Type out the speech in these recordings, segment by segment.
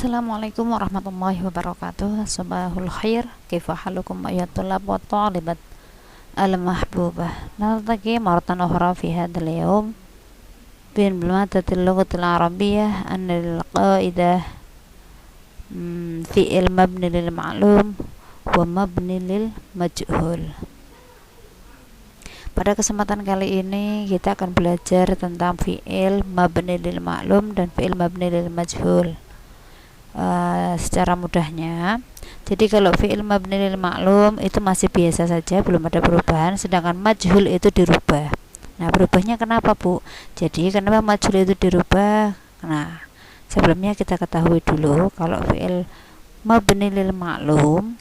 Assalamualaikum warahmatullahi wabarakatuh. Sabahul khair. Kaifa halukum ayat tulab wa talibat al-mahbubah. Naltaqi maratan ukhra fi hadzal yawm bin bimadati al-lughatil arabiyyah an al-qaidah fi'il mabni lil ma'lum wa mabni lil majhul. Pada kesempatan kali ini kita akan belajar tentang fi'il mabni lil ma'lum dan fi'il mabni lil majhul. Secara mudahnya, jadi kalau fi'il mabni lil ma'lum itu masih biasa saja, belum ada perubahan, sedangkan majhul itu dirubah. Nah, berubahnya kenapa, Bu? Jadi kenapa majhul itu dirubah? Nah, sebelumnya kita ketahui dulu kalau fi'il mabni lil ma'lum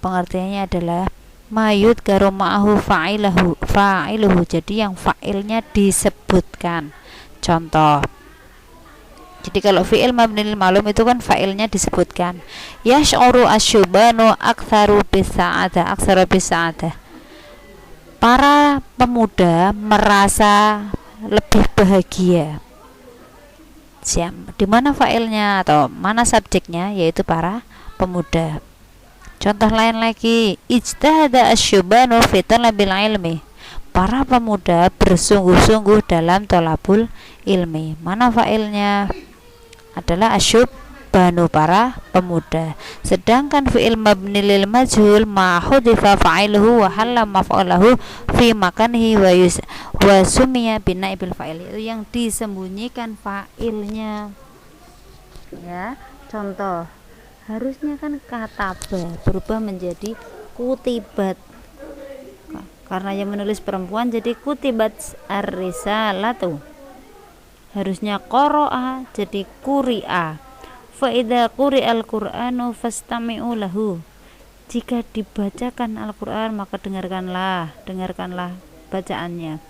pengertiannya adalah mayud garu ma'ahu fa'iluhu, jadi yang fa'ilnya disebutkan. Contoh, jadi kalau fi'il mabni lil ma'lum itu kan fa'ilnya disebutkan. Yash'uru asyubanu aktsaru bisa'adah. Para pemuda merasa lebih bahagia. Di mana fa'ilnya atau mana subjeknya? Yaitu para pemuda. Contoh lain lagi, ijtahada asyubanu fi talabil ilmi. Para pemuda bersungguh-sungguh dalam thalabul ilmi. Mana fa'ilnya? Adalah asyubanu, para pemuda. Sedangkan fi'il mabni lil majhul ma hudifa fa'iluhu wa halla maf'ulahu fi makanihi wa sumiya binaibil fa'il, itu yang disembunyikan fa'ilnya. Ya, contoh, harusnya kan kataba berubah menjadi kutibat. Karena yang menulis perempuan jadi kutibat ar-risalatu. Harusnya qara'a jadi quri'a. Fa idza quri'al qur'anu fastami'u lahu. Jika dibacakan Al-Qur'an maka dengarkanlah bacaannya.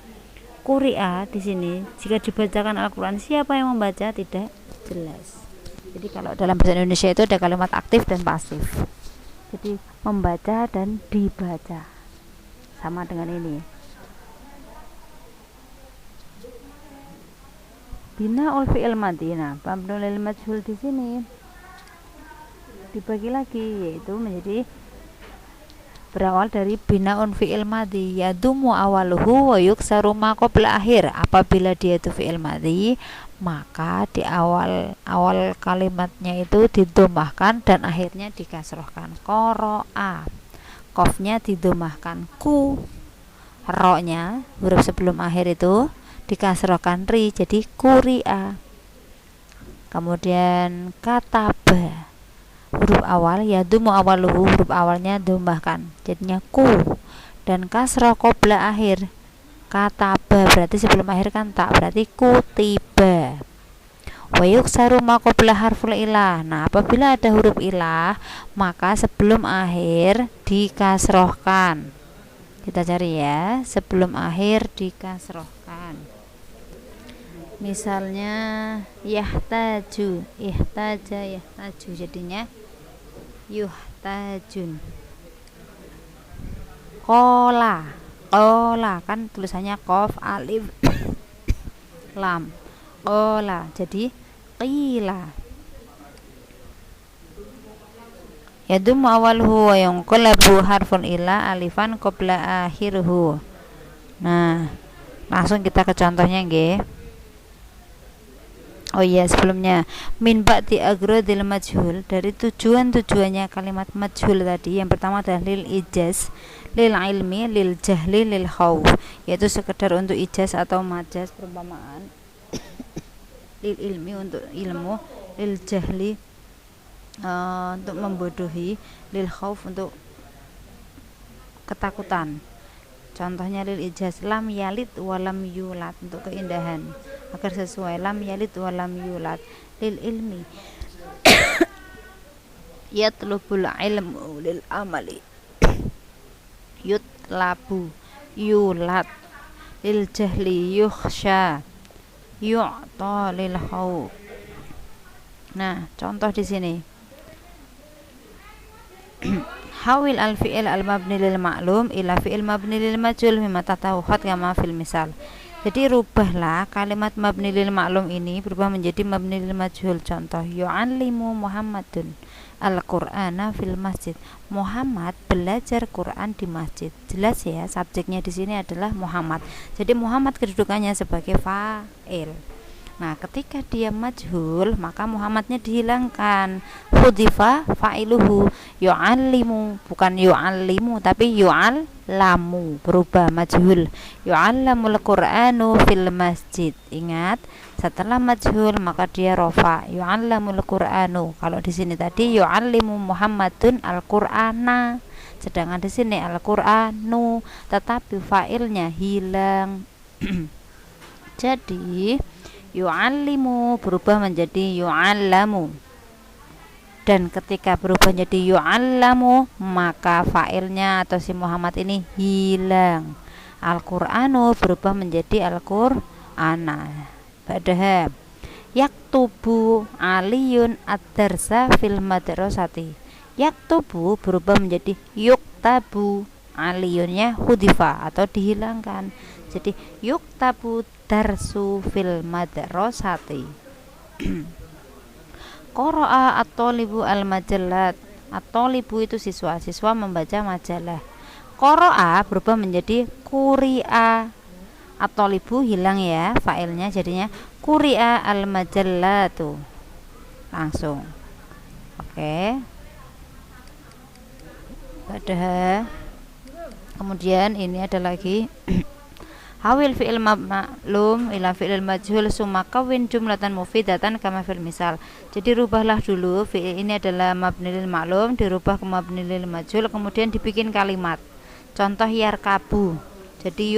Quri'a di sini jika dibacakan Al-Qur'an, siapa yang membaca tidak jelas. Jadi kalau dalam bahasa Indonesia itu ada kalimat aktif dan pasif. Jadi membaca dan dibaca. Sama dengan ini. Binaul fi'il madhi. Nah, mabni lil majhul di sini dibagi lagi, yaitu menjadi berawal dari binaun fi'il madhi yadumu awaluhu wa yuksaru ma qabla akhir. Apabila dia itu fi'il madhi, maka di awal kalimatnya itu didomahkan dan akhirnya dikasrohkan. Qara'a, qafnya didomahkan, ku, ro-nya huruf sebelum akhir itu dikasrohkan ri, jadi kuri'a. Kemudian kataba, huruf awal yadumu awaluhu, huruf awalnya domahkan jadinya ku, dan kasroh qabla akhir kataba, berarti sebelum akhir kan tak, berarti kutiba. Wa yuksaru ma qabla harful ilah. Nah, apabila ada huruf ilah maka sebelum akhir dikasrohkan. Kita cari ya, sebelum akhir dikasrohkan. Misalnya yahtaju, ihtaja, yahtaju, jadinya yuhtajun. Qola kan tulisannya qaf alif lam. Qola jadi qila. Yadum awalhu wa yunqalabu harfun ila alifan qabla akhiruhu. Nah, langsung kita ke contohnya nggih. Oh iya, sebelumnya min ba'di agradil majhul, dari tujuannya kalimat majhul tadi, yang pertama adalah lil ijaz, lil ilmi, lil jahli, lil khawf, yaitu sekedar untuk ijaz atau majaz perumpamaan. Lil ilmi untuk ilmu, lil jahli untuk membodohi, lil khawf untuk ketakutan. Contohnya lil ijaz, lam yalid walam yulad, untuk keindahan agar sesuai, lam yalid walam yulad. Lil ilmi yatlubul ilmu, lil amali yutlabu yulad. Lil jahli yukhsha yu'ta, lil khawf. Nah, contoh di sini hawil al fi'il al mabni lil ma'lum ila fi'il mabni lil majhul mimma tatawuhat kama fil misal. Jadi rubahlah kalimat mabni lil ma'lum ini berubah menjadi mabni lil majhul. Contoh, yu'allimu Muhammadun al-Qur'ana fil masjid. Muhammad belajar Quran di masjid. Jelas ya, subjeknya di sini adalah Muhammad. Jadi Muhammad kedudukannya sebagai fa'il. Nah, ketika dia majhul, maka Muhammadnya dihilangkan. Hudzifa fa'iluhu. Yu'allimu, bukan yu'allimu tapi yu'allamu, berubah majhul. Yu'allamul Qur'anu fil masjid. Ingat, setelah majhul maka dia rofa. Yu'allamul Qur'anu. Kalau di sini tadi yu'allimu Muhammadun al-Qur'ana. Sedangkan di sini al-Qur'anu, tetapi fa'ilnya hilang. Jadi yu'allimu berubah menjadi yu'allamu, dan ketika berubah menjadi yu'allamu maka fa'ilnya atau si Muhammad ini hilang. Al-Qur'anu berubah menjadi al-Qur'ana. Padahal yaktubu aliyun ad-darsa fil madrasati. Yaktubu berubah menjadi yuktabu, aliyunnya hudifa atau dihilangkan. Jadi yuktabu darsu fil madrasati. Qara'a at-thalibu al-majallat. At-thalibu itu siswa, siswa membaca majalah. Qara'a berubah menjadi quri'a. At-thalibu hilang ya fa'ilnya, jadinya quri'a al-majallatu. Langsung. Oke. Padahal kemudian ini ada lagi hawil fi'il ma'lum ila fi'il majhul summa kawin jumlatan mufidatan kama fil misal. Jadi rubahlah dulu fi'il ini adalah mabni lil ma'lum dirubah ke mabni lil majhul, kemudian dibikin kalimat. Contoh yarkabu. Jadi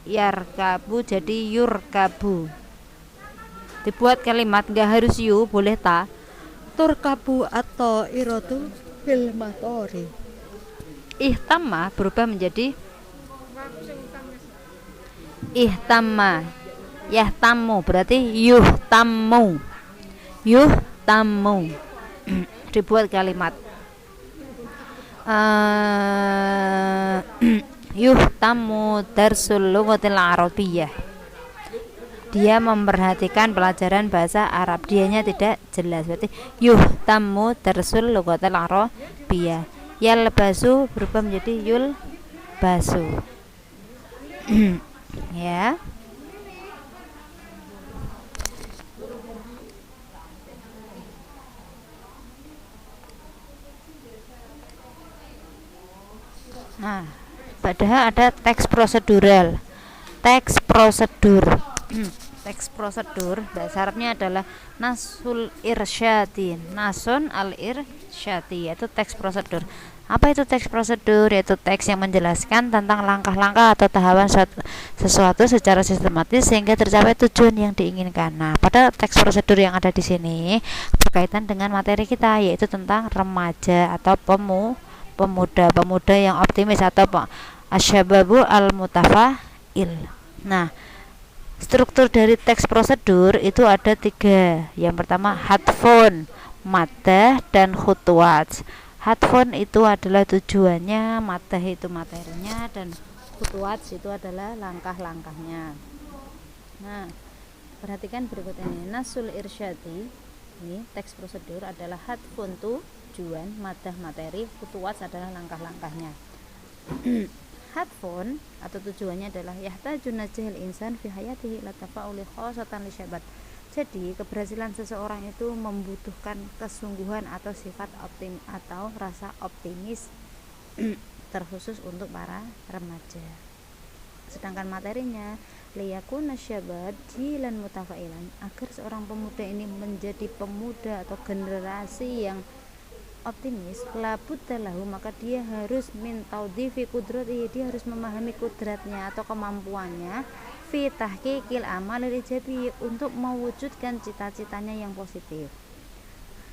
yarkabu jadi yurkabu. Dibuat kalimat, enggak harus yu, boleh ta. Turkabu atau iratu fil matori. Ihtamma berubah menjadi ihtamma. Yahtammu berarti yuhtammu. Yuhtammu. Dibuat kalimat. Yuhtammu darsul lughatil arabiyyah. Dia memperhatikan pelajaran bahasa Arab. Dianya tidak jelas. Berarti yuhtammu darsul lughatil arabiyyah. Yalbasu berubah menjadi yulbasu. Ya. Nah, padahal ada teks prosedural. Teks prosedur. Teks prosedur bahasa Arabnya adalah nasul irsyadi. Nasun al irsyadi, yaitu teks prosedur. Apa itu teks prosedur? Yaitu teks yang menjelaskan tentang langkah-langkah atau tahapan sesuatu secara sistematis sehingga tercapai tujuan yang diinginkan. Nah, pada teks prosedur yang ada di sini berkaitan dengan materi kita, yaitu tentang remaja atau pemuda yang optimis atau asyababu al-mutafail. Nah, struktur dari teks prosedur itu ada 3. Yang pertama hadfun, maddah, dan khutwat. Hadfun itu adalah tujuannya, maddah itu materinya, dan khutwat itu adalah langkah-langkahnya. Nah, perhatikan berikut ini. Nasul irsyadi, ini teks prosedur adalah hadfun tujuan, maddah materi, khutwat adalah langkah-langkahnya. Hadfun atau tujuannya adalah yahtajun najhil insan fi hayatihi ila tafa'uli khosatan li syabat. Jadi keberhasilan seseorang itu membutuhkan kesungguhan atau sifat atau rasa optimis terkhusus untuk para remaja. Sedangkan materinya liyakuna syabab jilan mutafailan, agar seorang pemuda ini menjadi pemuda atau generasi yang optimis, labuddalahu, maka dia harus min taudhifi qudratihi, dia harus memahami kudratnya atau kemampuannya fi tahqiqil amalil ijabi, untuk mewujudkan cita-citanya yang positif.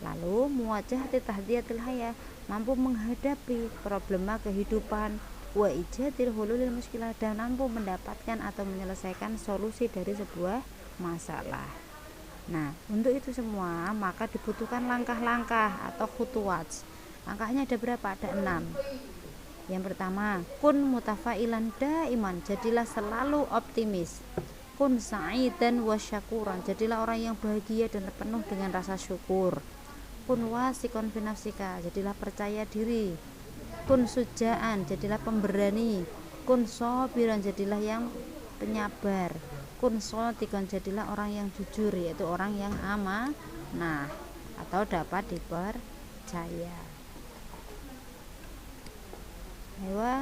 Lalu muwajahati tahdiyatil haya, mampu menghadapi problema kehidupan, wa ijadil hululil muskilah, dan mampu mendapatkan atau menyelesaikan solusi dari sebuah masalah. Nah, untuk itu semua maka dibutuhkan langkah-langkah atau khutuwat. Langkahnya ada berapa? Ada 6. Yang pertama, kun mutafailan daiman, jadilah selalu optimis. Kun sa'idan wa syakuran, jadilah orang yang bahagia dan penuh dengan rasa syukur. Kun wasikon fi nafsika, jadilah percaya diri. Kun sujaan, jadilah pemberani. Kun sobiran, jadilah yang penyabar. Kun sotikon, jadilah orang yang jujur, yaitu orang yang amanah atau dapat dipercaya.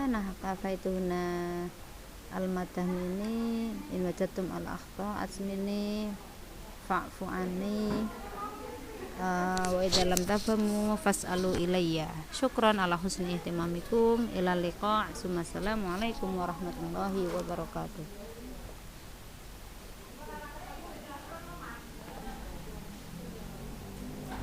Nah kafaituna al-madamini in wajatum al-akhta asmini fa'fu anni wa idza lam tafhamu fas'alu ilayya. Syukran ala husni ihtimamikum. Ila liqa'. Assalamualaikum warahmatullahi wabarakatuh.